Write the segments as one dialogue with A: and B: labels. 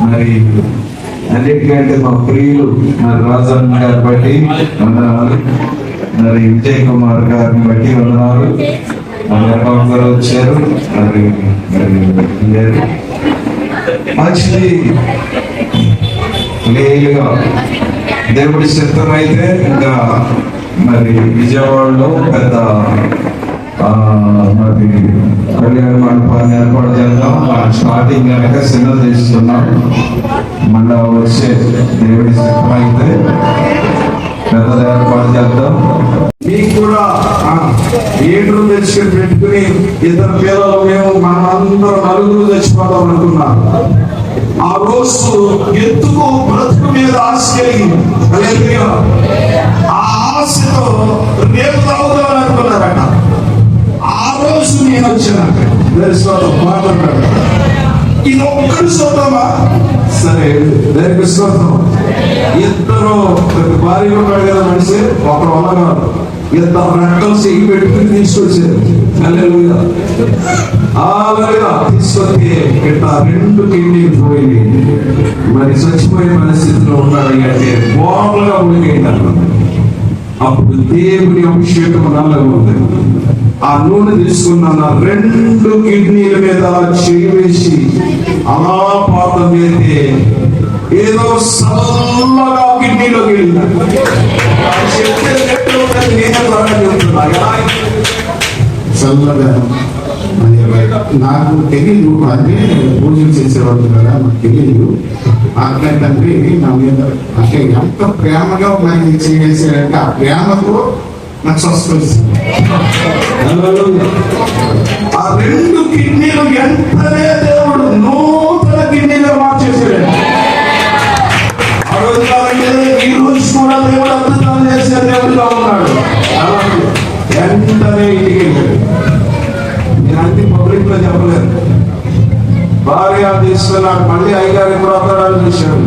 A: మరి అన్నిటికంటే మా ప్రియులు మరి రాజన్న గారి బట్టి వందనాలు, మరి విజయ్ కుమార్ గారిని బట్టి వందనాలు. మరి అకౌంట్ గారు వచ్చారు, మరి మంచిది లేలుగా దేవుడి చిత్తం అయితే ఇంకా మరి విజయవాడలో పెద్ద మరి కళ్యాణ మండపాన్ని ఏర్పాటు చేద్దాం. స్టార్టింగ్ కనుక సిద్ధం చేస్తున్నాం. మళ్ళా వచ్చే దేవుడి చిత్తం అయితే పెద్ద ఏర్పాటు చేద్దాం. మీకు కూడా ఏడు తెచ్చుకొని పెట్టుకుని ఇద్దరు పిల్లలు మేము మనమందరం నలుగురు చచ్చిపోతాం అనుకున్నాం. ఆ రోజు ఎత్తుకు బ్రతుకు మీద ఆశ కలిగింది. ఆ ఆశతో రేపు తాగుదామని అనుకున్నారట. ఆ రోజు నేను వచ్చాను మాట్లాడాడు. ఇది ఒక్కడి సొంతమా? సరే దానికి సొంతం. ఇద్దరు భార్య ఉన్నాడు కదా మనిషి, ఒకరు వల్ల ఇద్దరు రక్తం చెయ్యి పెట్టుకుని తీసుకొచ్చారు. తీసుకొస్తే ఇట్లా 2 కిడ్నీలు పోయి మరి చచ్చిపోయే పరిస్థితిలో ఉన్నాడు అంటే బోర్లుగా ఉడికైంది. అప్పుడు దేవుని అభిషేకం నల్లగా ఉంది. ఆ నూనె తీసుకున్న 2 కిడ్నీల మీద చేయి వేసి అలా పాతం చేస్తే ఏదో సల్లగా కిడ్నీలోకి వెళ్ళింది.
B: చల్లగా నాకు తెలియదు, అంటే పూజలు చేసేవాళ్ళు కదా, నాకు తెలియదు. అట్లంటే నా మీద అంటే ఎంత ప్రేమగా మనకి చేసేదంటే ఆ ప్రేమకు నాకు స్వస్థిస్తుంది.
A: ఆ 2 కిడ్నీలు ఎంతనే దేవుడు నూతన కిడ్నీలో మార్చేసాడు. ఈ రోజు కూడా దేవుడు అద్భుతాలు చేసే దేవుడుగా ఉన్నాడు. వెంటనే ఇంటికి వెళ్ళాడు. నేను అన్ని పబ్లిక్ లో చెప్పలేదు. భార్య తీసుకున్నాడు. మళ్ళీ అయ్యగారి ప్రార్థనలు చేశాడు.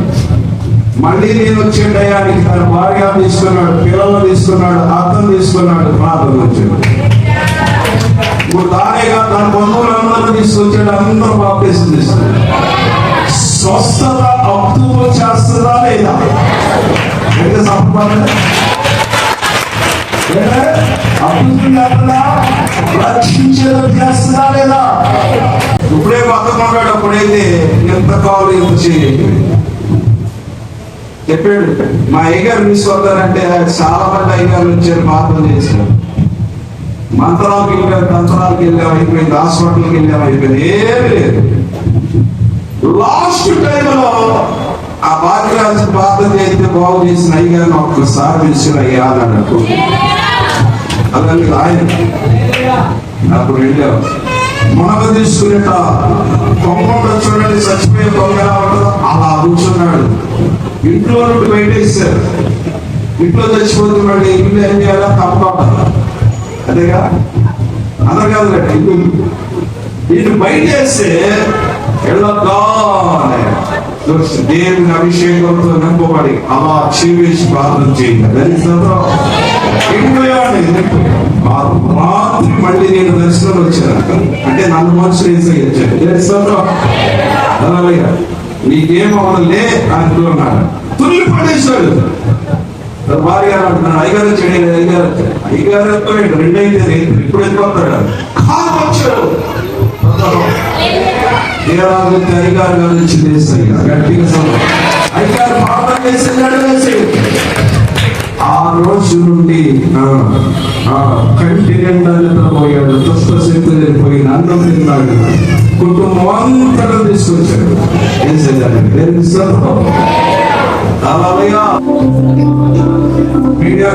A: మళ్ళీ నేను వచ్చే టయానికి తన భార్య తీసుకున్నాడు, పిల్లలు తీసుకున్నాడు, అర్థం తీసుకున్నాడు, ప్రార్థన వచ్చాడు. ఇప్పుడు దానిగా తన బంధువులందరూ తీసుకొచ్చాడు. అందరూ బాప్టిజం తీసుకున్నాడు. స్వస్థత అద్భుతం చేస్తుందా లేదా? అద్భుతం చేస్తుందా? రక్షించేదో చేస్తుందా లేదా? ఇప్పుడే బతుకున్నాడు. అప్పుడైతే ఎంత కావాలి ఎంత చేయండి చెప్పాడు. మా అయ్యగారు తీసుకొస్తారంటే చాలా మంది అయ్యగారు వచ్చారు, ప్రార్థన చేశారు. మంత్రాలకు వెళ్ళాం, తంత్రాలకు వెళ్ళాం, అయిపోయింది. హాస్పిటల్కి వెళ్ళాం, అయిపోయింది. ఏమీ లేదు. లాస్ట్ టైంలో ఆ భాగ్యరాజు ప్రార్థన చేస్తే బాగు చేసిన అయ్యగారిని ఒక్కసారి పిలిచిన అయ్యా అన్నట్టు అలాగే ఆయన అప్పుడు వెళ్ళాం. మునగ తీసుకునేట కొమ్మలో చూడండి, చచ్చిపోయే దొంగ అలా కూర్చున్నాడు. ఇంట్లో నుండి బయట ఇస్తారు. ఇంట్లో చచ్చిపోతున్నాడు. ఇంట్లో ఏం చేయాలా? తప్పకుండా అదేగా అందరు కాదులేట. ఇటు బయట వేస్తే వెళ్ళగానే దేవుని అభిషేకంతో నింపబడి అలా చేసి ప్రార్థన చేయండి. రాత్రి మళ్ళీ నేను దర్శనం వచ్చాను. అంటే నన్ను మనుషులు వేసాడు. నీకేమవలే అంటున్నాడు. తుల్లి పడేశాడు. భార్య గారు అంటున్నాడు, అయ్యగారు వచ్చాడు. అయ్యగారు 2 అయితే ఇప్పుడు వెళ్ళిపోతాడు. వచ్చాడు అయ్యగారు గారు వచ్చి గట్టిగా అయ్యగారు ప్రార్థన చేసి ఆ రోజు నుండి కంటి నిండా నిద్రపోయాడు. దుష్టశక్తి వెళ్ళిపోయి అన్నం తిన్నాడు. కుటుంబం అంతటా తీసుకొచ్చాడు. ఏం చేయాలి? మీడియా